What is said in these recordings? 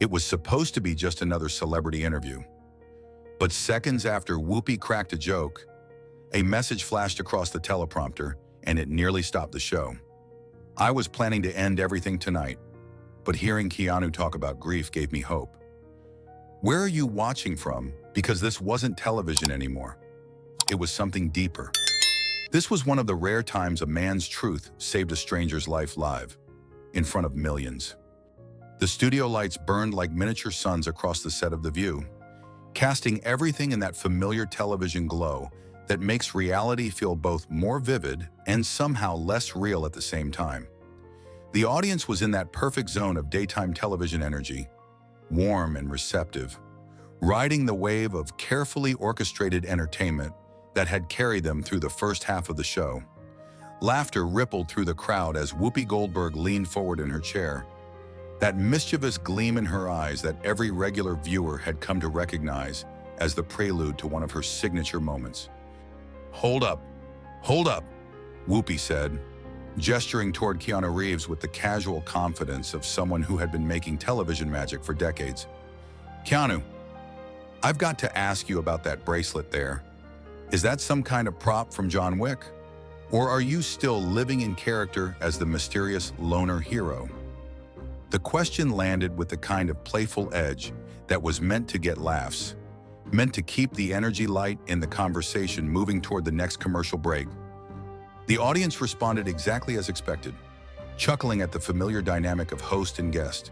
It was supposed to be just another celebrity interview. But seconds after Whoopi cracked a joke, a message flashed across the teleprompter, and it nearly stopped the show. I was planning to end everything tonight, but hearing Keanu talk about grief gave me hope. Where are you watching from? Because this wasn't television anymore. It was something deeper. This was one of the rare times a man's truth saved a stranger's life live, in front of millions. The studio lights burned like miniature suns across the set of The View, casting everything in that familiar television glow that makes reality feel both more vivid and somehow less real at the same time. The audience was in that perfect zone of daytime television energy, warm and receptive, riding the wave of carefully orchestrated entertainment that had carried them through the first half of the show. Laughter rippled through the crowd as Whoopi Goldberg leaned forward in her chair, that mischievous gleam in her eyes that every regular viewer had come to recognize as the prelude to one of her signature moments. "Hold up, hold up," Whoopi said, gesturing toward Keanu Reeves with the casual confidence of someone who had been making television magic for decades. "Keanu, I've got to ask you about that bracelet there. Is that some kind of prop from John Wick? Or are you still living in character as the mysterious loner hero?" The question landed with the kind of playful edge that was meant to get laughs, meant to keep the energy light in the conversation moving toward the next commercial break. The audience responded exactly as expected, chuckling at the familiar dynamic of host and guest,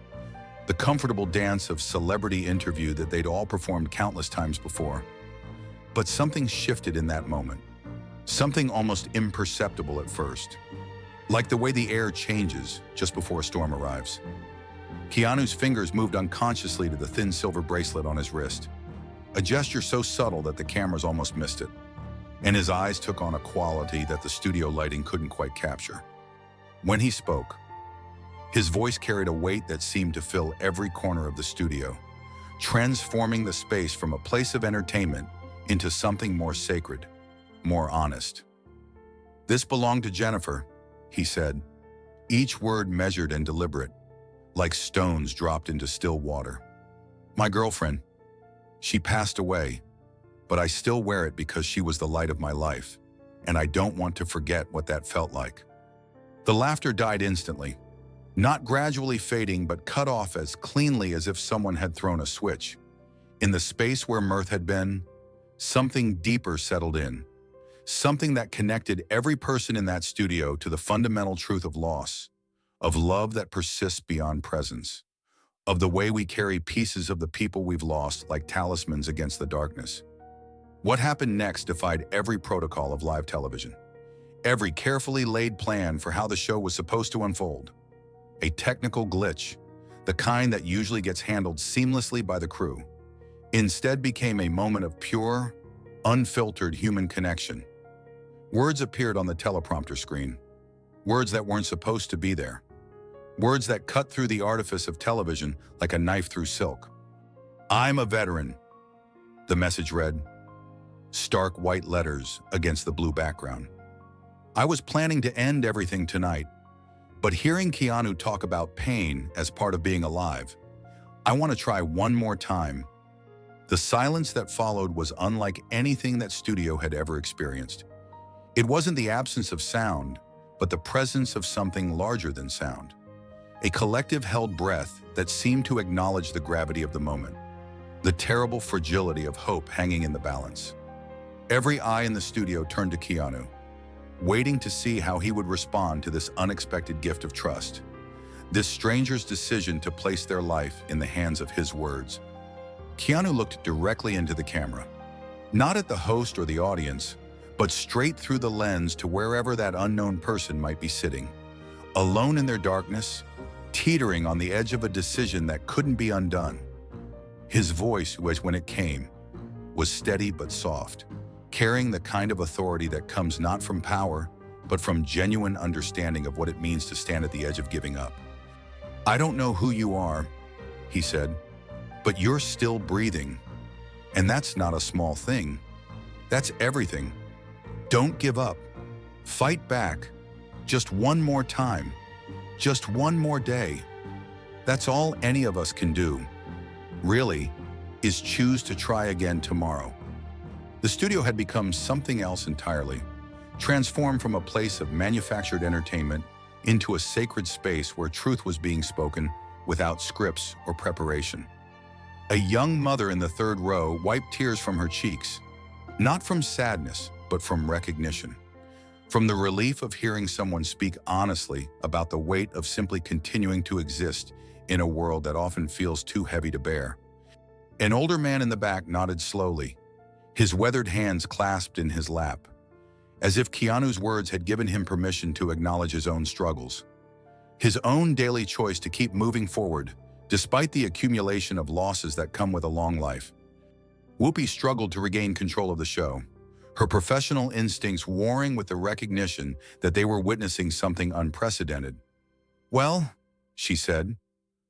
the comfortable dance of celebrity interview that they'd all performed countless times before. But something shifted in that moment, something almost imperceptible at first, like the way the air changes just before a storm arrives. Keanu's fingers moved unconsciously to the thin silver bracelet on his wrist, a gesture so subtle that the cameras almost missed it, and his eyes took on a quality that the studio lighting couldn't quite capture. When he spoke, his voice carried a weight that seemed to fill every corner of the studio, transforming the space from a place of entertainment into something more sacred, more honest. "This belonged to Jennifer," he said, each word measured and deliberate, like stones dropped into still water. "My girlfriend. She passed away, but I still wear it because she was the light of my life, and I don't want to forget what that felt like." The laughter died instantly, not gradually fading but cut off as cleanly as if someone had thrown a switch. In the space where mirth had been, something deeper settled in, something that connected every person in that studio to the fundamental truth of loss, of love that persists beyond presence, of the way we carry pieces of the people we've lost like talismans against the darkness. What happened next defied every protocol of live television, every carefully laid plan for how the show was supposed to unfold. A technical glitch, the kind that usually gets handled seamlessly by the crew, instead became a moment of pure, unfiltered human connection. Words appeared on the teleprompter screen, words that weren't supposed to be there, words that cut through the artifice of television like a knife through silk. "I'm a veteran," the message read, stark white letters against the blue background. "I was planning to end everything tonight, but hearing Keanu talk about pain as part of being alive, I want to try one more time." The silence that followed was unlike anything that studio had ever experienced. It wasn't the absence of sound, but the presence of something larger than sound. A collective held breath that seemed to acknowledge the gravity of the moment, the terrible fragility of hope hanging in the balance. Every eye in the studio turned to Keanu, waiting to see how he would respond to this unexpected gift of trust, this stranger's decision to place their life in the hands of his words. Keanu looked directly into the camera, not at the host or the audience, but straight through the lens to wherever that unknown person might be sitting, alone in their darkness, teetering on the edge of a decision that couldn't be undone. His voice, when it came, was steady but soft, carrying the kind of authority that comes not from power, but from genuine understanding of what it means to stand at the edge of giving up. "I don't know who you are," he said, "but you're still breathing. And that's not a small thing. That's everything. Don't give up. Fight back. Just one more time. Just one more day. That's all any of us can do." really, is choose to try again tomorrow. The studio had become something else entirely, transformed from a place of manufactured entertainment into a sacred space where truth was being spoken without scripts or preparation. A young mother in the third row wiped tears from her cheeks, not from sadness, but from recognition. From the relief of hearing someone speak honestly about the weight of simply continuing to exist in a world that often feels too heavy to bear. An older man in the back nodded slowly, his weathered hands clasped in his lap, as if Keanu's words had given him permission to acknowledge his own struggles. His own daily choice to keep moving forward, despite the accumulation of losses that come with a long life. Whoopi struggled to regain control of the show, her professional instincts warring with the recognition that they were witnessing something unprecedented. "Well," she said,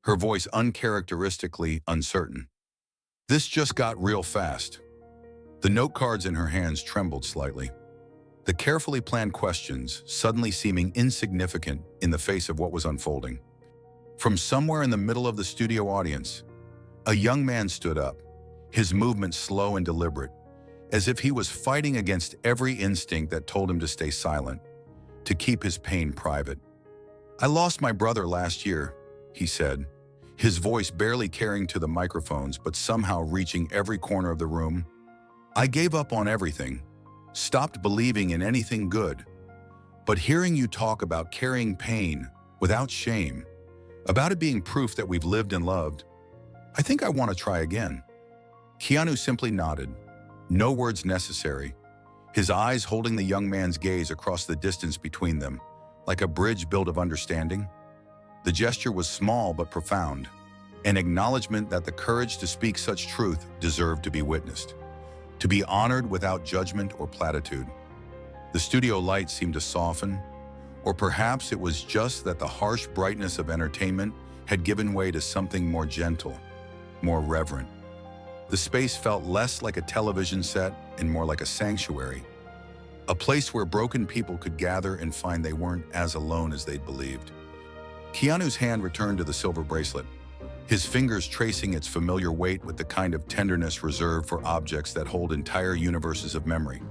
her voice uncharacteristically uncertain. "This just got real fast." The note cards in her hands trembled slightly, the carefully planned questions suddenly seeming insignificant in the face of what was unfolding. From somewhere in the middle of the studio audience, a young man stood up, his movements slow and deliberate, as if he was fighting against every instinct that told him to stay silent, to keep his pain private. "I lost my brother last year," he said, his voice barely carrying to the microphones but somehow reaching every corner of the room. "I gave up on everything, stopped believing in anything good. But hearing you talk about carrying pain without shame, about it being proof that we've lived and loved, I think I want to try again." Keanu simply nodded, no words necessary, his eyes holding the young man's gaze across the distance between them, like a bridge built of understanding. The gesture was small but profound, an acknowledgement that the courage to speak such truth deserved to be witnessed, to be honored without judgment or platitude. The studio lights seemed to soften, or perhaps it was just that the harsh brightness of entertainment had given way to something more gentle, more reverent. The space felt less like a television set and more like a sanctuary, a place where broken people could gather and find they weren't as alone as they'd believed. Keanu's hand returned to the silver bracelet, his fingers tracing its familiar weight with the kind of tenderness reserved for objects that hold entire universes of memory.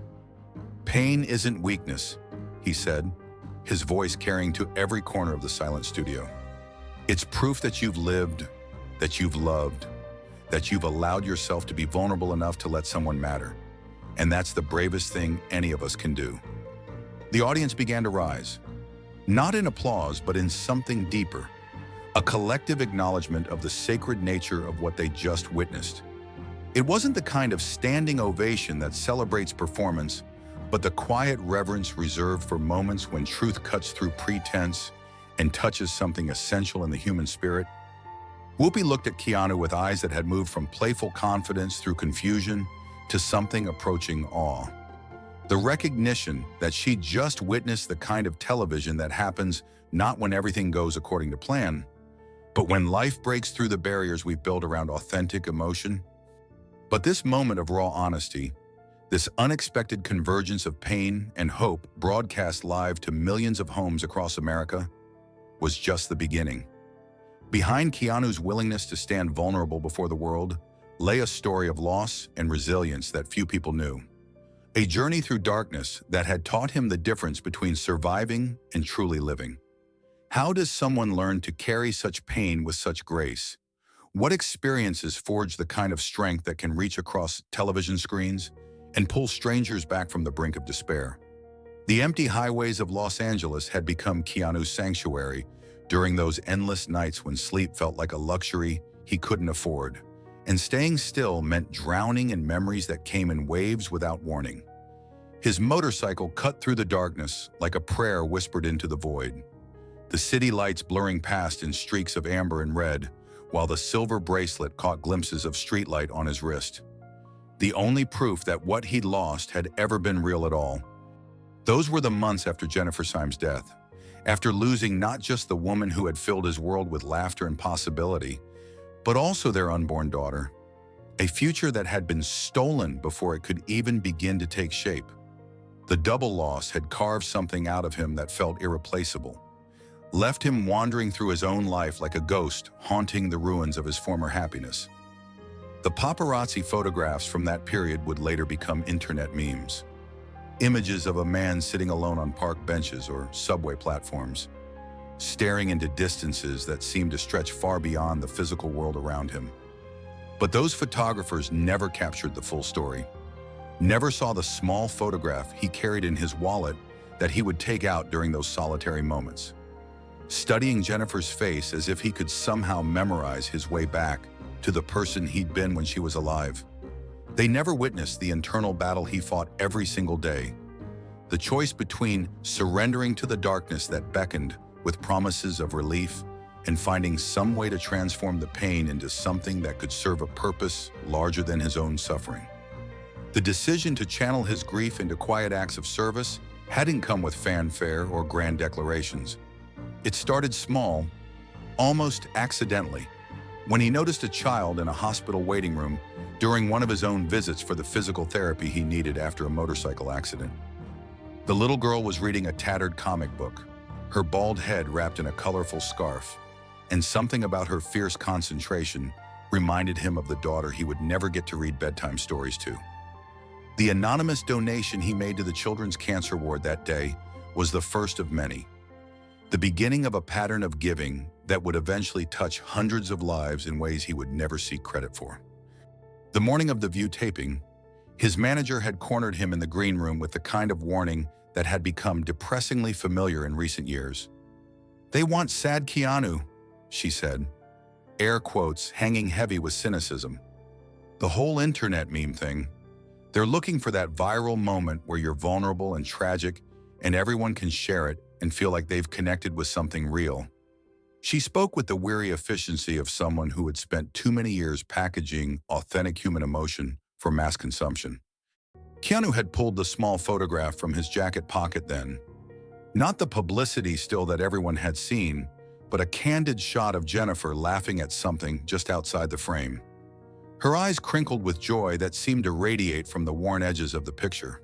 "Pain isn't weakness," he said, his voice carrying to every corner of the silent studio. "It's proof that you've lived, that you've loved, that you've allowed yourself to be vulnerable enough to let someone matter. And that's the bravest thing any of us can do." The audience began to rise, not in applause, but in something deeper, a collective acknowledgement of the sacred nature of what they just witnessed. It wasn't the kind of standing ovation that celebrates performance, but the quiet reverence reserved for moments when truth cuts through pretense and touches something essential in the human spirit. Whoopi looked at Keanu with eyes that had moved from playful confidence through confusion to something approaching awe. The recognition that she just witnessed the kind of television that happens not when everything goes according to plan, but when life breaks through the barriers we've built around authentic emotion. But this moment of raw honesty, this unexpected convergence of pain and hope broadcast live to millions of homes across America, was just the beginning. Behind Keanu's willingness to stand vulnerable before the world lay a story of loss and resilience that few people knew. A journey through darkness that had taught him the difference between surviving and truly living. How does someone learn to carry such pain with such grace? What experiences forge the kind of strength that can reach across television screens and pull strangers back from the brink of despair? The empty highways of Los Angeles had become Keanu's sanctuary during those endless nights when sleep felt like a luxury he couldn't afford, and staying still meant drowning in memories that came in waves without warning. His motorcycle cut through the darkness like a prayer whispered into the void, the city lights blurring past in streaks of amber and red, while the silver bracelet caught glimpses of streetlight on his wrist. The only proof that what he'd lost had ever been real at all. Those were the months after Jennifer Syme's death, after losing not just the woman who had filled his world with laughter and possibility, but also their unborn daughter, a future that had been stolen before it could even begin to take shape. The double loss had carved something out of him that felt irreplaceable, left him wandering through his own life like a ghost haunting the ruins of his former happiness. The paparazzi photographs from that period would later become internet memes. Images of a man sitting alone on park benches or subway platforms, staring into distances that seemed to stretch far beyond the physical world around him. But those photographers never captured the full story, never saw the small photograph he carried in his wallet that he would take out during those solitary moments, studying Jennifer's face as if he could somehow memorize his way back to the person he'd been when she was alive. They never witnessed the internal battle he fought every single day, the choice between surrendering to the darkness that beckoned with promises of relief and finding some way to transform the pain into something that could serve a purpose larger than his own suffering. The decision to channel his grief into quiet acts of service hadn't come with fanfare or grand declarations. It started small, almost accidentally, when he noticed a child in a hospital waiting room during one of his own visits for the physical therapy he needed after a motorcycle accident. The little girl was reading a tattered comic book, her bald head wrapped in a colorful scarf, and something about her fierce concentration reminded him of the daughter he would never get to read bedtime stories to. The anonymous donation he made to the children's cancer ward that day was the first of many, the beginning of a pattern of giving that would eventually touch hundreds of lives in ways he would never seek credit for. The morning of the View taping, his manager had cornered him in the green room with the kind of warning that had become depressingly familiar in recent years. "They want sad Keanu," she said, air quotes hanging heavy with cynicism. The whole internet meme thing, they're looking for that viral moment where you're vulnerable and tragic and everyone can share it and feel like they've connected with something real. She spoke with the weary efficiency of someone who had spent too many years packaging authentic human emotion for mass consumption. Keanu had pulled the small photograph from his jacket pocket then. Not the publicity still that everyone had seen, but a candid shot of Jennifer laughing at something just outside the frame. Her eyes crinkled with joy that seemed to radiate from the worn edges of the picture.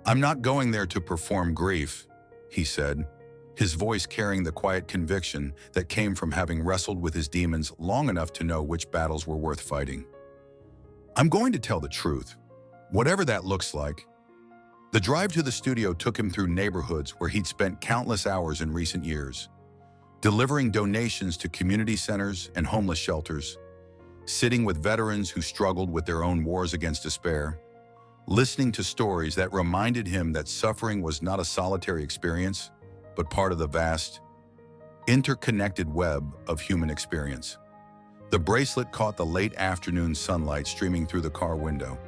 "I'm not going there to perform grief," he said, his voice carrying the quiet conviction that came from having wrestled with his demons long enough to know which battles were worth fighting. "I'm going to tell the truth, whatever that looks like." The drive to the studio took him through neighborhoods where he'd spent countless hours in recent years, delivering donations to community centers and homeless shelters, sitting with veterans who struggled with their own wars against despair, listening to stories that reminded him that suffering was not a solitary experience, but part of the vast, interconnected web of human experience. The bracelet caught the late afternoon sunlight streaming through the car window,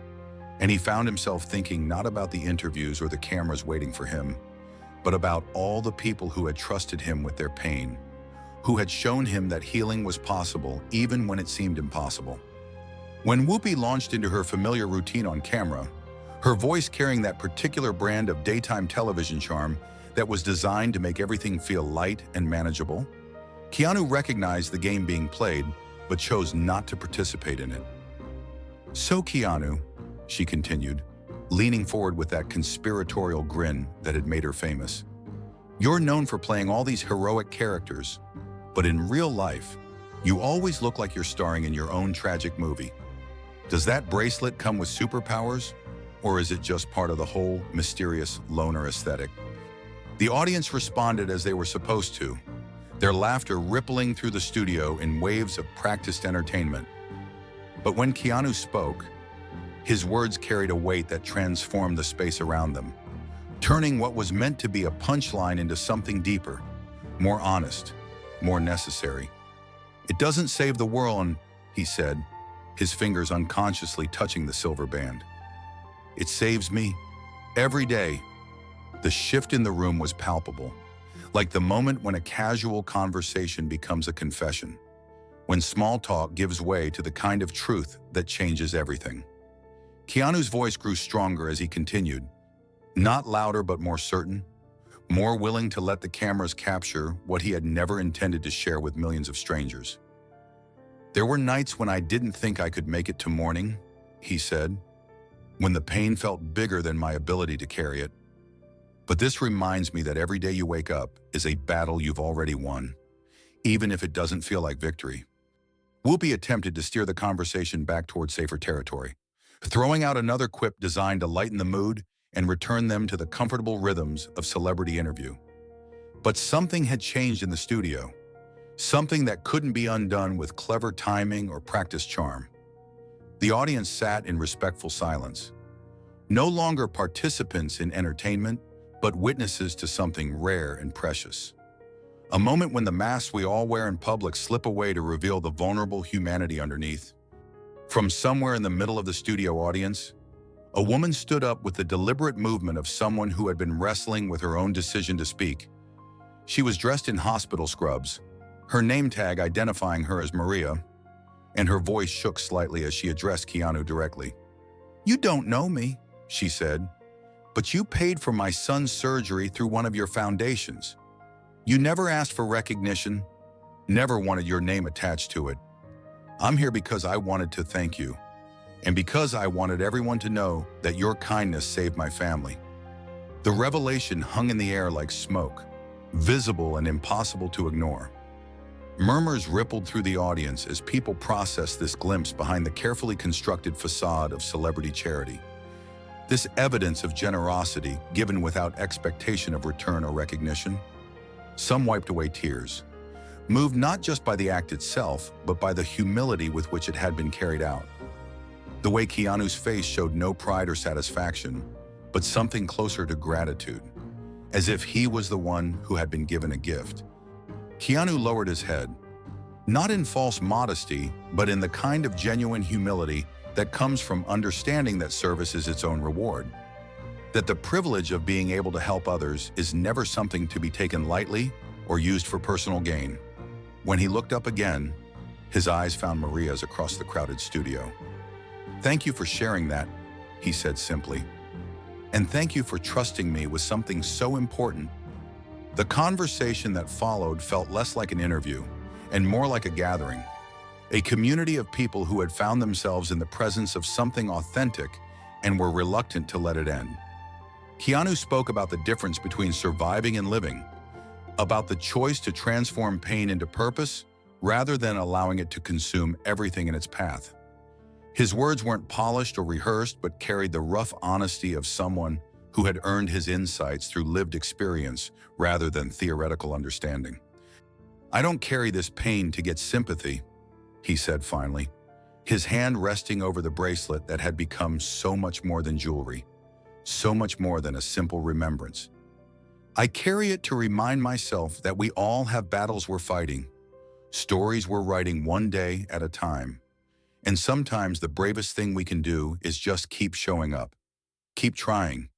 and he found himself thinking not about the interviews or the cameras waiting for him, but about all the people who had trusted him with their pain, who had shown him that healing was possible even when it seemed impossible. When Whoopi launched into her familiar routine on camera, her voice carrying that particular brand of daytime television charm that was designed to make everything feel light and manageable, Keanu recognized the game being played, but chose not to participate in it. "So Keanu," she continued, leaning forward with that conspiratorial grin that had made her famous, "you're known for playing all these heroic characters, but in real life, you always look like you're starring in your own tragic movie. Does that bracelet come with superpowers, or is it just part of the whole mysterious loner aesthetic?" The audience responded as they were supposed to, their laughter rippling through the studio in waves of practiced entertainment. But when Keanu spoke, his words carried a weight that transformed the space around them, turning what was meant to be a punchline into something deeper, more honest, more necessary. "It doesn't save the world," he said, his fingers unconsciously touching the silver band. "It saves me every day." The shift in the room was palpable, like the moment when a casual conversation becomes a confession, when small talk gives way to the kind of truth that changes everything. Keanu's voice grew stronger as he continued, not louder but more certain, more willing to let the cameras capture what he had never intended to share with millions of strangers. "There were nights when I didn't think I could make it to morning," he said, "when the pain felt bigger than my ability to carry it. But this reminds me that every day you wake up is a battle you've already won, even if it doesn't feel like victory." Whoopi attempted to steer the conversation back toward safer territory, throwing out another quip designed to lighten the mood and return them to the comfortable rhythms of celebrity interview. But something had changed in the studio, something that couldn't be undone with clever timing or practiced charm. The audience sat in respectful silence, no longer participants in entertainment, but witnesses to something rare and precious. A moment when the masks we all wear in public slip away to reveal the vulnerable humanity underneath. From somewhere in the middle of the studio audience, a woman stood up with the deliberate movement of someone who had been wrestling with her own decision to speak. She was dressed in hospital scrubs, her name tag identifying her as Maria, and her voice shook slightly as she addressed Keanu directly. "You don't know me," she said, "but you paid for my son's surgery through one of your foundations. You never asked for recognition, never wanted your name attached to it. I'm here because I wanted to thank you, and because I wanted everyone to know that your kindness saved my family." The revelation hung in the air like smoke, visible and impossible to ignore. Murmurs rippled through the audience as people processed this glimpse behind the carefully constructed facade of celebrity charity. This evidence of generosity given without expectation of return or recognition. Some wiped away tears, moved not just by the act itself, but by the humility with which it had been carried out. The way Keanu's face showed no pride or satisfaction, but something closer to gratitude, as if he was the one who had been given a gift. Keanu lowered his head, not in false modesty, but in the kind of genuine humility that comes from understanding that service is its own reward. That the privilege of being able to help others is never something to be taken lightly or used for personal gain. When he looked up again, his eyes found Maria's across the crowded studio. "Thank you for sharing that," he said simply. "And thank you for trusting me with something so important." The conversation that followed felt less like an interview and more like a gathering, a community of people who had found themselves in the presence of something authentic and were reluctant to let it end. Keanu spoke about the difference between surviving and living, about the choice to transform pain into purpose rather than allowing it to consume everything in its path. His words weren't polished or rehearsed, but carried the rough honesty of someone who had earned his insights through lived experience rather than theoretical understanding. "I don't carry this pain to get sympathy," he said finally, his hand resting over the bracelet that had become so much more than jewelry, so much more than a simple remembrance. "I carry it to remind myself that we all have battles we're fighting, stories we're writing one day at a time. And sometimes the bravest thing we can do is just keep showing up, keep trying,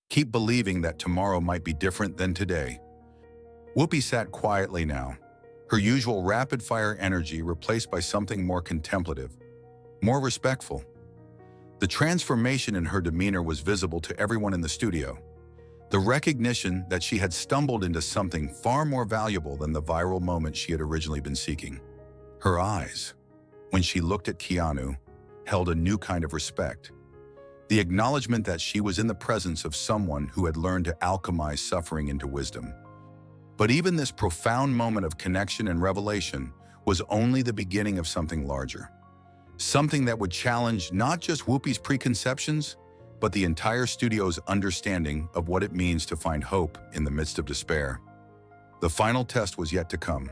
keep believing that tomorrow might be different than today." Whoopi sat quietly now, her usual rapid-fire energy replaced by something more contemplative, more respectful. The transformation in her demeanor was visible to everyone in the studio, the recognition that she had stumbled into something far more valuable than the viral moment she had originally been seeking. Her eyes, when she looked at Keanu, held a new kind of respect, the acknowledgement that she was in the presence of someone who had learned to alchemize suffering into wisdom. But even this profound moment of connection and revelation was only the beginning of something larger. Something that would challenge not just Whoopi's preconceptions, but the entire studio's understanding of what it means to find hope in the midst of despair. The final test was yet to come,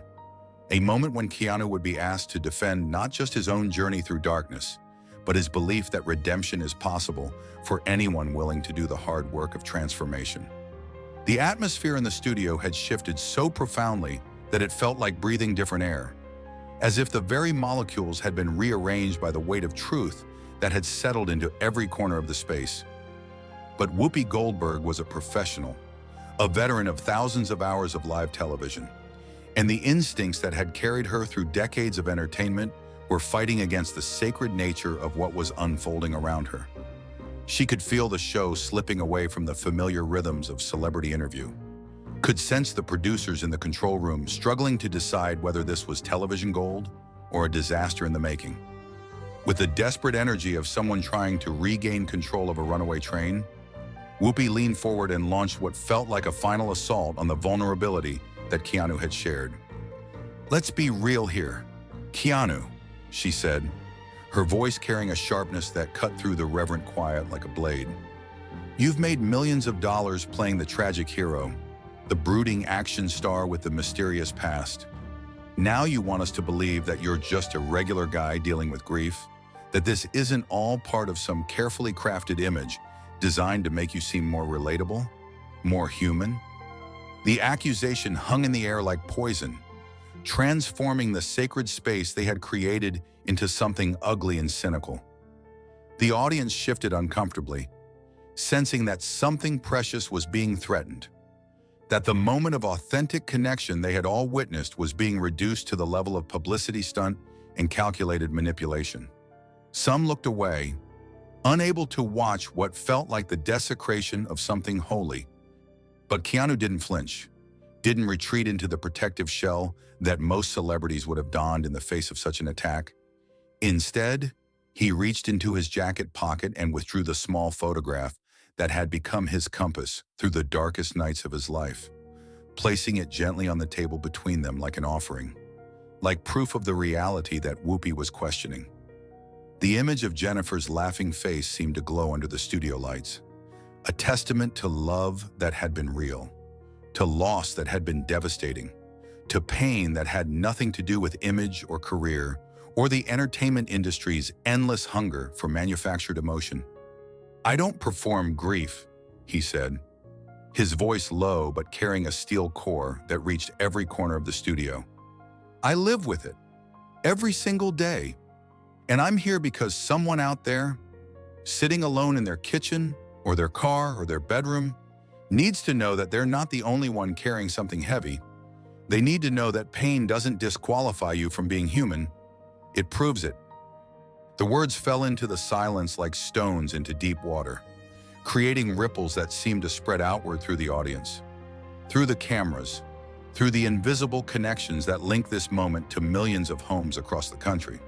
a moment when Keanu would be asked to defend not just his own journey through darkness, but his belief that redemption is possible for anyone willing to do the hard work of transformation. The atmosphere in the studio had shifted so profoundly that it felt like breathing different air, as if the very molecules had been rearranged by the weight of truth that had settled into every corner of the space. But Whoopi Goldberg was a professional, a veteran of thousands of hours of live television, and the instincts that had carried her through decades of entertainment were fighting against the sacred nature of what was unfolding around her. She could feel the show slipping away from the familiar rhythms of celebrity interview, could sense the producers in the control room struggling to decide whether this was television gold or a disaster in the making. With the desperate energy of someone trying to regain control of a runaway train, Whoopi leaned forward and launched what felt like a final assault on the vulnerability that Keanu had shared. "Let's be real here. Keanu, she said, her voice carrying a sharpness that cut through the reverent quiet like a blade. You've made millions of dollars playing the tragic hero, the brooding action star with the mysterious past. Now you want us to believe that you're just a regular guy dealing with grief, that this isn't all part of some carefully crafted image designed to make you seem more relatable, more human? The accusation hung in the air like poison, transforming the sacred space they had created into something ugly and cynical. The audience shifted uncomfortably, sensing that something precious was being threatened, that the moment of authentic connection they had all witnessed was being reduced to the level of publicity stunt and calculated manipulation. Some looked away, unable to watch what felt like the desecration of something holy. But Keanu didn't flinch, didn't retreat into the protective shell that most celebrities would have donned in the face of such an attack. Instead, he reached into his jacket pocket and withdrew the small photograph that had become his compass through the darkest nights of his life, placing it gently on the table between them like an offering, like proof of the reality that Whoopi was questioning. The image of Jennifer's laughing face seemed to glow under the studio lights, a testament to love that had been real, to loss that had been devastating, to pain that had nothing to do with image or career, or the entertainment industry's endless hunger for manufactured emotion. I don't perform grief, he said, his voice low but carrying a steel core that reached every corner of the studio. I live with it, every single day. And I'm here because someone out there, sitting alone in their kitchen or their car or their bedroom, needs to know that they're not the only one carrying something heavy. They need to know that pain doesn't disqualify you from being human. It proves it. The words fell into the silence like stones into deep water, creating ripples that seemed to spread outward through the audience, through the cameras, through the invisible connections that link this moment to millions of homes across the country.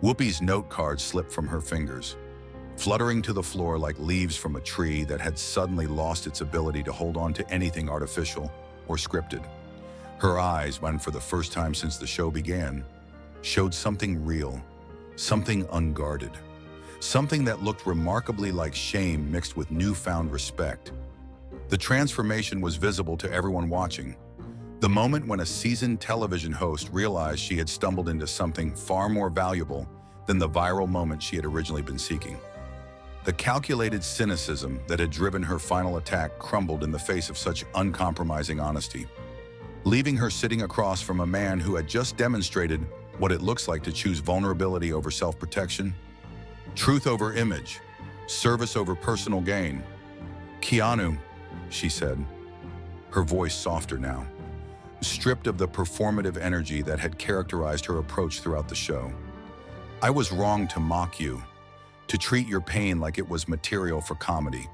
Whoopi's note card slipped from her fingers, fluttering to the floor like leaves from a tree that had suddenly lost its ability to hold on to anything artificial or scripted. Her eyes, when for the first time since the show began, showed something real, something unguarded, something that looked remarkably like shame mixed with newfound respect. The transformation was visible to everyone watching, the moment when a seasoned television host realized she had stumbled into something far more valuable than the viral moment she had originally been seeking. The calculated cynicism that had driven her final attack crumbled in the face of such uncompromising honesty, leaving her sitting across from a man who had just demonstrated what it looks like to choose vulnerability over self-protection, truth over image, service over personal gain. Keanu, she said, her voice softer now, stripped of the performative energy that had characterized her approach throughout the show. I was wrong to mock you, to treat your pain like it was material for comedy.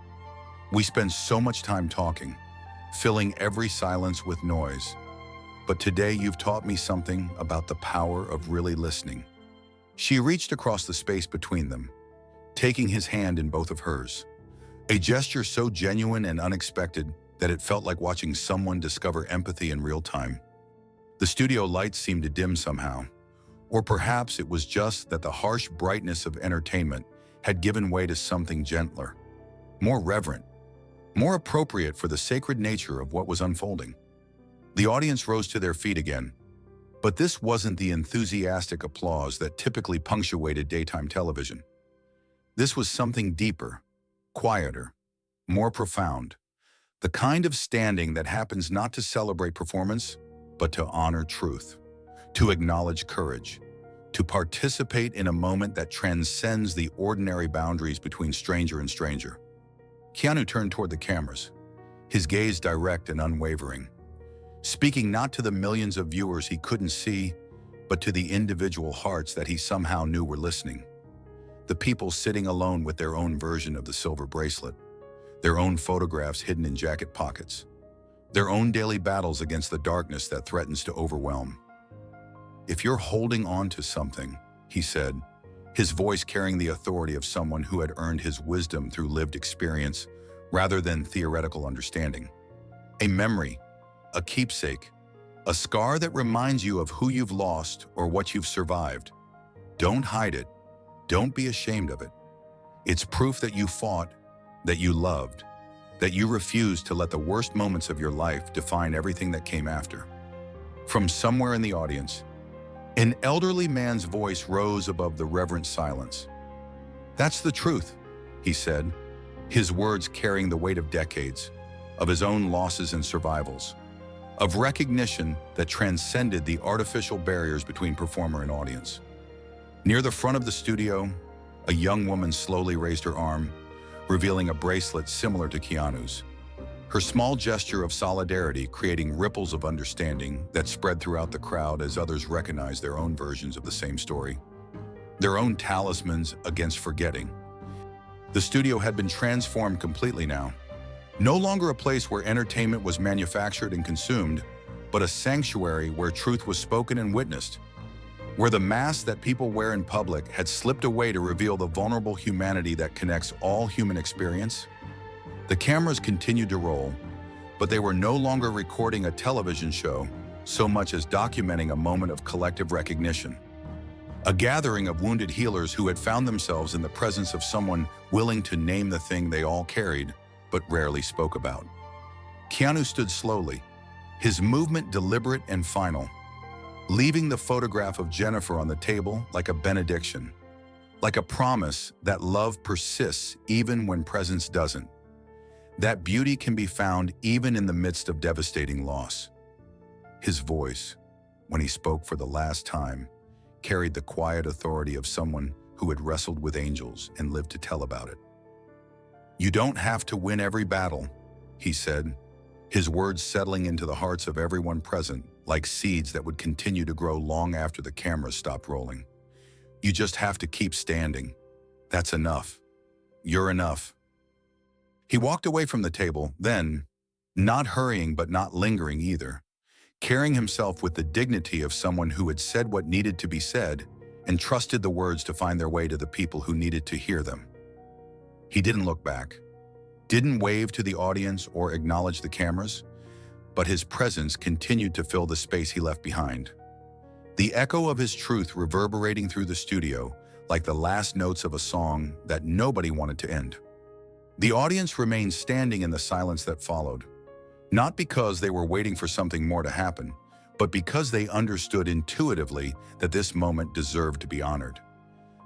We spend so much time talking, filling every silence with noise. But today you've taught me something about the power of really listening. She reached across the space between them, taking his hand in both of hers, a gesture so genuine and unexpected that it felt like watching someone discover empathy in real time. The studio lights seemed to dim somehow, or perhaps it was just that the harsh brightness of entertainment had given way to something gentler, more reverent, more appropriate for the sacred nature of what was unfolding. The audience rose to their feet again, but this wasn't the enthusiastic applause that typically punctuated daytime television. This was something deeper, quieter, more profound, the kind of standing that happens not to celebrate performance, but to honor truth, to acknowledge courage, to participate in a moment that transcends the ordinary boundaries between stranger and stranger. Keanu turned toward the cameras, his gaze direct and unwavering, speaking not to the millions of viewers he couldn't see, but to the individual hearts that he somehow knew were listening. The people sitting alone with their own version of the silver bracelet, their own photographs hidden in jacket pockets, their own daily battles against the darkness that threatens to overwhelm. If you're holding on to something, he said, his voice carrying the authority of someone who had earned his wisdom through lived experience rather than theoretical understanding. A memory, a keepsake, a scar that reminds you of who you've lost or what you've survived. Don't hide it. Don't be ashamed of it. It's proof that you fought, that you loved, that you refused to let the worst moments of your life define everything that came after. From somewhere in the audience, an elderly man's voice rose above the reverent silence. "That's the truth," he said, his words carrying the weight of decades, of his own losses and survivals, of recognition that transcended the artificial barriers between performer and audience. Near the front of the studio, a young woman slowly raised her arm, revealing a bracelet similar to Keanu's. Her small gesture of solidarity creating ripples of understanding that spread throughout the crowd as others recognized their own versions of the same story, their own talismans against forgetting. The studio had been transformed completely now. No longer a place where entertainment was manufactured and consumed, but a sanctuary where truth was spoken and witnessed, where the mask that people wear in public had slipped away to reveal the vulnerable humanity that connects all human experience. The cameras continued to roll, but they were no longer recording a television show so much as documenting a moment of collective recognition. A gathering of wounded healers who had found themselves in the presence of someone willing to name the thing they all carried, but rarely spoke about. Keanu stood slowly, his movement deliberate and final, leaving the photograph of Jennifer on the table like a benediction, like a promise that love persists even when presence doesn't, that beauty can be found even in the midst of devastating loss. His voice, when he spoke for the last time, carried the quiet authority of someone who had wrestled with angels and lived to tell about it. "You don't have to win every battle," he said, his words settling into the hearts of everyone present like seeds that would continue to grow long after the cameras stopped rolling. "You just have to keep standing. That's enough. You're enough." He walked away from the table, then, not hurrying but not lingering either, carrying himself with the dignity of someone who had said what needed to be said and trusted the words to find their way to the people who needed to hear them. He didn't look back, didn't wave to the audience or acknowledge the cameras, but his presence continued to fill the space he left behind. The echo of his truth reverberating through the studio like the last notes of a song that nobody wanted to end. The audience remained standing in the silence that followed, not because they were waiting for something more to happen, but because they understood intuitively that this moment deserved to be honored,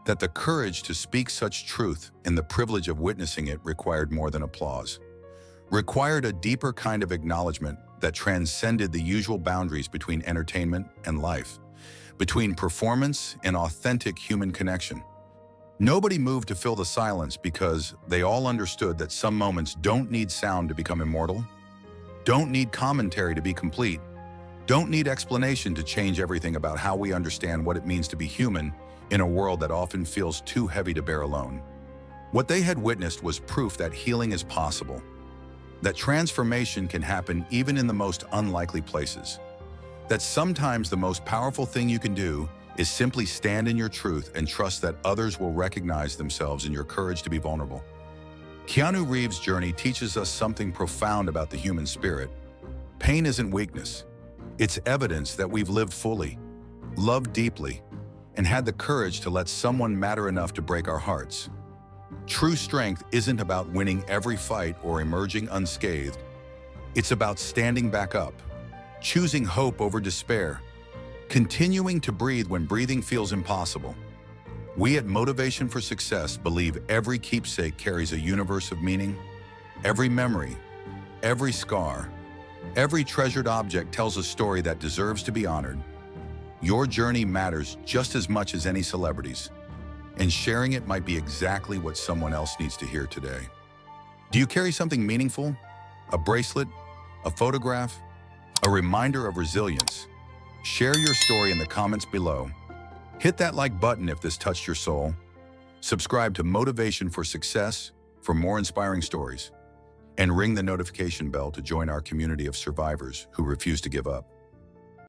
that the courage to speak such truth and the privilege of witnessing it required more than applause, required a deeper kind of acknowledgement that transcended the usual boundaries between entertainment and life, between performance and authentic human connection. Nobody moved to fill the silence because they all understood that some moments don't need sound to become immortal, don't need commentary to be complete, don't need explanation to change everything about how we understand what it means to be human in a world that often feels too heavy to bear alone. What they had witnessed was proof that healing is possible, that transformation can happen even in the most unlikely places, that sometimes the most powerful thing you can do is simply stand in your truth and trust that others will recognize themselves in your courage to be vulnerable. Keanu Reeves' journey teaches us something profound about the human spirit. Pain isn't weakness. It's evidence that we've lived fully, loved deeply, and had the courage to let someone matter enough to break our hearts. True strength isn't about winning every fight or emerging unscathed. It's about standing back up, choosing hope over despair, continuing to breathe when breathing feels impossible. We at Motivation for Success believe every keepsake carries a universe of meaning. Every memory, every scar, every treasured object tells a story that deserves to be honored. Your journey matters just as much as any celebrity's, and sharing it might be exactly what someone else needs to hear today. Do you carry something meaningful? A bracelet? A photograph? A reminder of resilience? Share your story in the comments below. Hit that like button if this touched your soul. Subscribe to Motivation for Success for more inspiring stories. And ring the notification bell to join our community of survivors who refuse to give up.